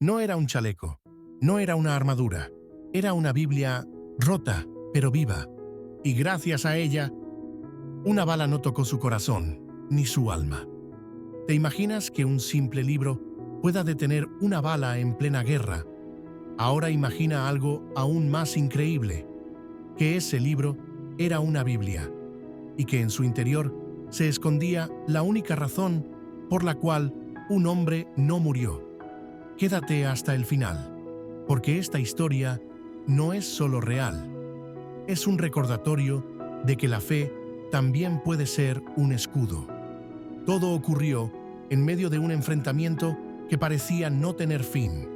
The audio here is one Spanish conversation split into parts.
No era un chaleco, no era una armadura, era una Biblia rota, pero viva. Y gracias a ella, una bala no tocó su corazón, ni su alma. ¿Te imaginas que un simple libro pueda detener una bala en plena guerra? Ahora imagina algo aún más increíble, que ese libro era una Biblia, y que en su interior se escondía la única razón por la cual un hombre no murió. Quédate hasta el final, porque esta historia no es solo real, es un recordatorio de que la fe también puede ser un escudo. Todo ocurrió en medio de un enfrentamiento que parecía no tener fin.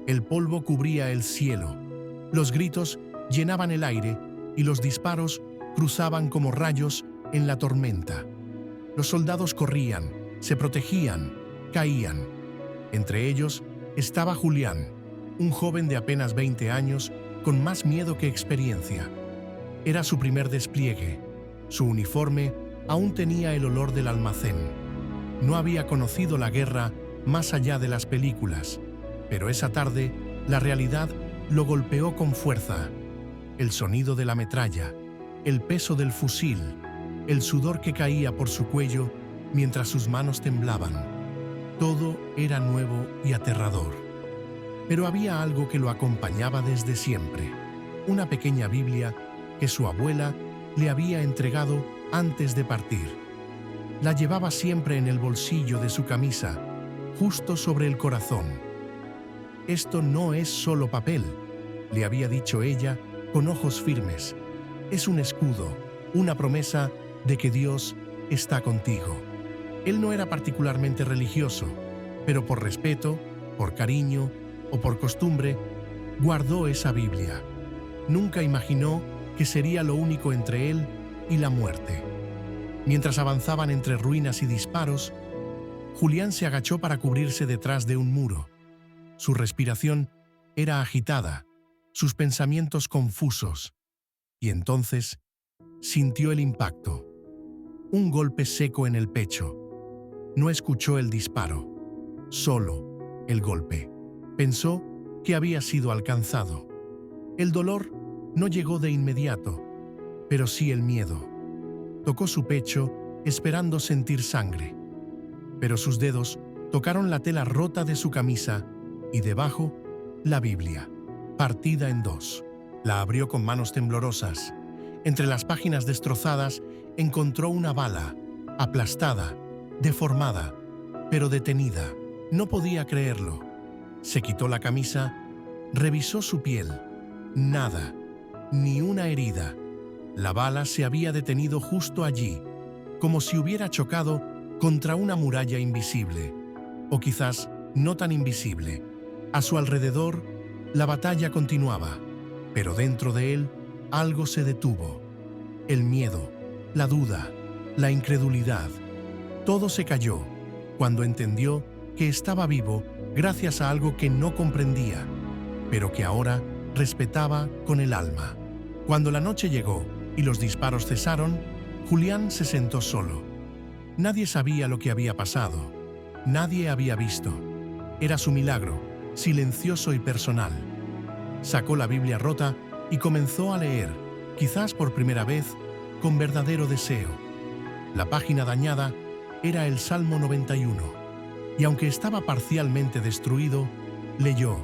El polvo cubría el cielo, los gritos llenaban el aire y los disparos cruzaban como rayos en la tormenta. Los soldados corrían, se protegían, caían. Entre ellos estaba Julián, un joven de apenas 20 años con más miedo que experiencia. Era su primer despliegue. Su uniforme aún tenía el olor del almacén. No había conocido la guerra más allá de las películas, pero esa tarde la realidad lo golpeó con fuerza. El sonido de la metralla, el peso del fusil, el sudor que caía por su cuello mientras sus manos temblaban. Todo era nuevo y aterrador. Pero había algo que lo acompañaba desde siempre, una pequeña Biblia que su abuela le había entregado antes de partir. La llevaba siempre en el bolsillo de su camisa, justo sobre el corazón. «Esto no es solo papel», le había dicho ella con ojos firmes. «Es un escudo, una promesa de que Dios está contigo». Él no era particularmente religioso, pero por respeto, por cariño o por costumbre, guardó esa Biblia. Nunca imaginó que sería lo único entre él y la muerte. Mientras avanzaban entre ruinas y disparos, Julián se agachó para cubrirse detrás de un muro. Su respiración era agitada, sus pensamientos confusos, y entonces sintió el impacto. Un golpe seco en el pecho. No escuchó el disparo, solo el golpe. Pensó que había sido alcanzado. El dolor no llegó de inmediato, pero sí el miedo. Tocó su pecho esperando sentir sangre, pero sus dedos tocaron la tela rota de su camisa y debajo la Biblia, partida en dos. La abrió con manos temblorosas. Entre las páginas destrozadas encontró una bala, aplastada, deformada, pero detenida. No podía creerlo. Se quitó la camisa, revisó su piel. Nada, ni una herida. La bala se había detenido justo allí, como si hubiera chocado contra una muralla invisible, o quizás no tan invisible. A su alrededor, la batalla continuaba, pero dentro de él algo se detuvo. El miedo, la duda, la incredulidad. Todo se cayó cuando entendió que estaba vivo gracias a algo que no comprendía, pero que ahora respetaba con el alma. Cuando la noche llegó y los disparos cesaron, Julián se sentó solo. Nadie sabía lo que había pasado. Nadie había visto. Era su milagro, silencioso y personal. Sacó la Biblia rota y comenzó a leer, quizás por primera vez, con verdadero deseo. La página dañada era el Salmo 91, y aunque estaba parcialmente destruido, leyó: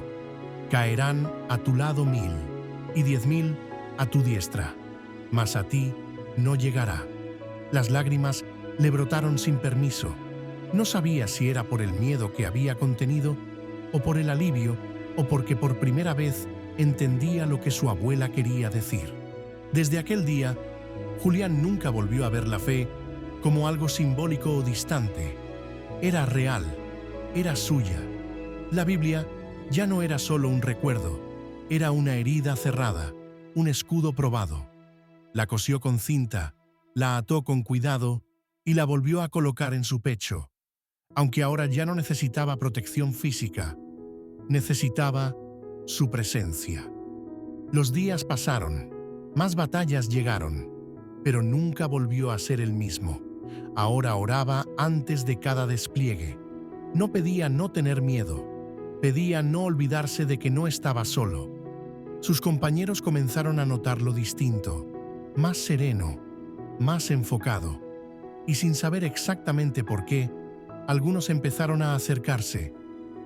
«Caerán a tu lado 1000, y 10.000 a tu diestra, mas a ti no llegará». Las lágrimas le brotaron sin permiso. No sabía si era por el miedo que había contenido, o por el alivio, o porque por primera vez entendía lo que su abuela quería decir. Desde aquel día, Julián nunca volvió a ver la fe como algo simbólico o distante. Era real, era suya. La Biblia ya no era solo un recuerdo, era una herida cerrada, un escudo probado. La cosió con cinta, la ató con cuidado y la volvió a colocar en su pecho. Aunque ahora ya no necesitaba protección física, necesitaba su presencia. Los días pasaron, más batallas llegaron, pero nunca volvió a ser el mismo. Ahora oraba antes de cada despliegue. No pedía no tener miedo, Pedía no olvidarse de que no estaba solo. Sus compañeros comenzaron a notarlo distinto, más sereno, más enfocado, y sin saber exactamente por qué, algunos empezaron a acercarse,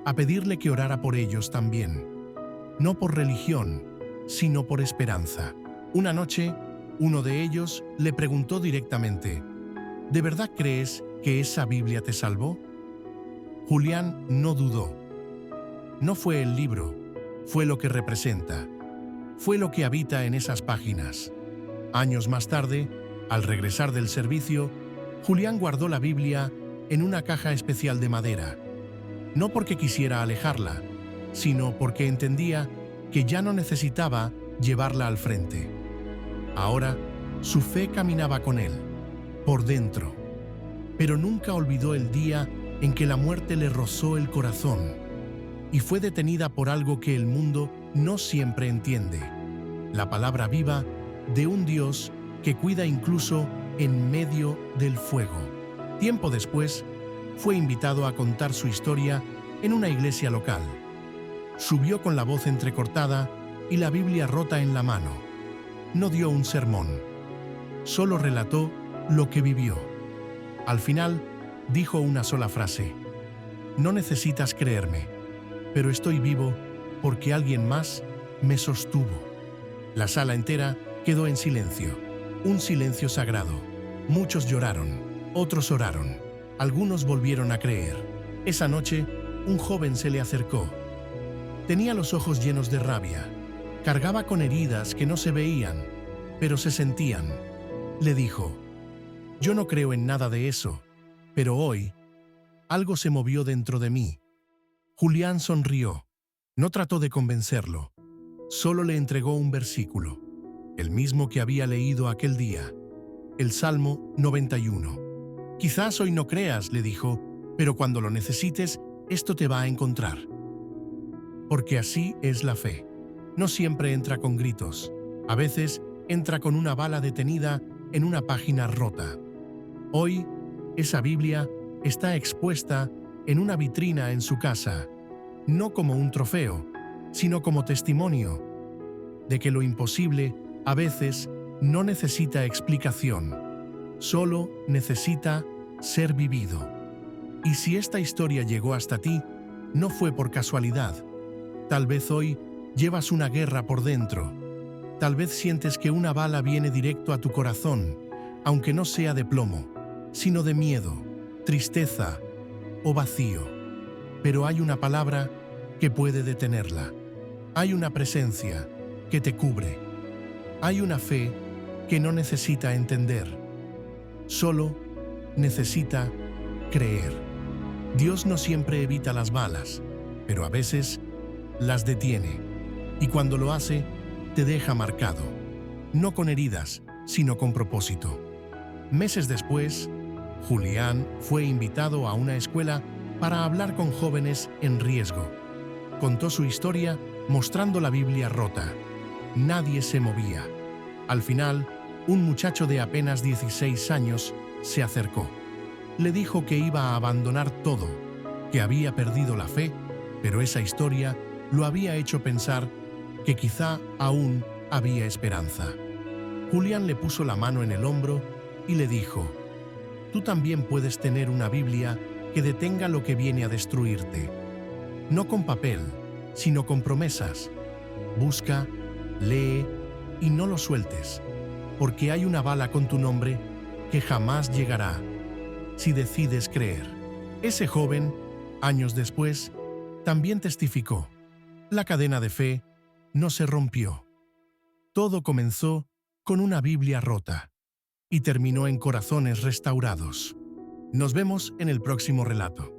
a pedirle que orara por ellos también. No por religión, sino por esperanza. Una noche, uno de ellos le preguntó directamente: ¿de verdad crees que esa Biblia te salvó? Julián no dudó. No fue el libro, fue lo que representa, fue lo que habita en esas páginas. Años más tarde, al regresar del servicio, Julián guardó la Biblia en una caja especial de madera, no porque quisiera alejarla, sino porque entendía que ya no necesitaba llevarla al frente. Ahora, su fe caminaba con él, por dentro, pero nunca olvidó el día en que la muerte le rozó el corazón y fue detenida por algo que el mundo no siempre entiende: la palabra viva de un Dios que cuida incluso en medio del fuego. Tiempo después, fue invitado a contar su historia en una iglesia local. Subió con la voz entrecortada y la Biblia rota en la mano. No dio un sermón, solo relató lo que vivió. Al final, dijo una sola frase: no necesitas creerme, pero estoy vivo porque alguien más me sostuvo. La sala entera quedó en silencio, un silencio sagrado. Muchos lloraron, otros oraron, algunos volvieron a creer. Esa noche, un joven se le acercó. Tenía los ojos llenos de rabia, cargaba con heridas que no se veían, pero se sentían. Le dijo: yo no creo en nada de eso, pero hoy algo se movió dentro de mí. Julián sonrió. No trató de convencerlo, solo le entregó un versículo, el mismo que había leído aquel día, el Salmo 91. Quizás hoy no creas, le dijo, pero cuando lo necesites, esto te va a encontrar. Porque así es la fe. No siempre entra con gritos, a veces entra con una bala detenida en una página rota. Hoy, esa Biblia está expuesta en una vitrina en su casa, no como un trofeo, sino como testimonio de que lo imposible a veces no necesita explicación, solo necesita ser vivido. Y si esta historia llegó hasta ti, no fue por casualidad. Tal vez hoy llevas una guerra por dentro. Tal vez sientes que una bala viene directo a tu corazón, aunque no sea de plomo, sino de miedo, tristeza o vacío. Pero hay una palabra que puede detenerla. Hay una presencia que te cubre. Hay una fe que no necesita entender, solo necesita creer. Dios no siempre evita las balas, pero a veces las detiene, y cuando lo hace, te deja marcado, no con heridas, sino con propósito. Meses después, Julián fue invitado a una escuela para hablar con jóvenes en riesgo. Contó su historia mostrando la Biblia rota. Nadie se movía. Al final, un muchacho de apenas 16 años se acercó. Le dijo que iba a abandonar todo, que había perdido la fe, pero esa historia lo había hecho pensar que quizá aún había esperanza. Julián le puso la mano en el hombro y le dijo: tú también puedes tener una Biblia que detenga lo que viene a destruirte. No con papel, sino con promesas. Busca, lee y no lo sueltes, porque hay una bala con tu nombre que jamás llegará si decides creer. Ese joven, años después, también testificó: la cadena de fe no se rompió. Todo comenzó con una Biblia rota y terminó en corazones restaurados. Nos vemos en el próximo relato.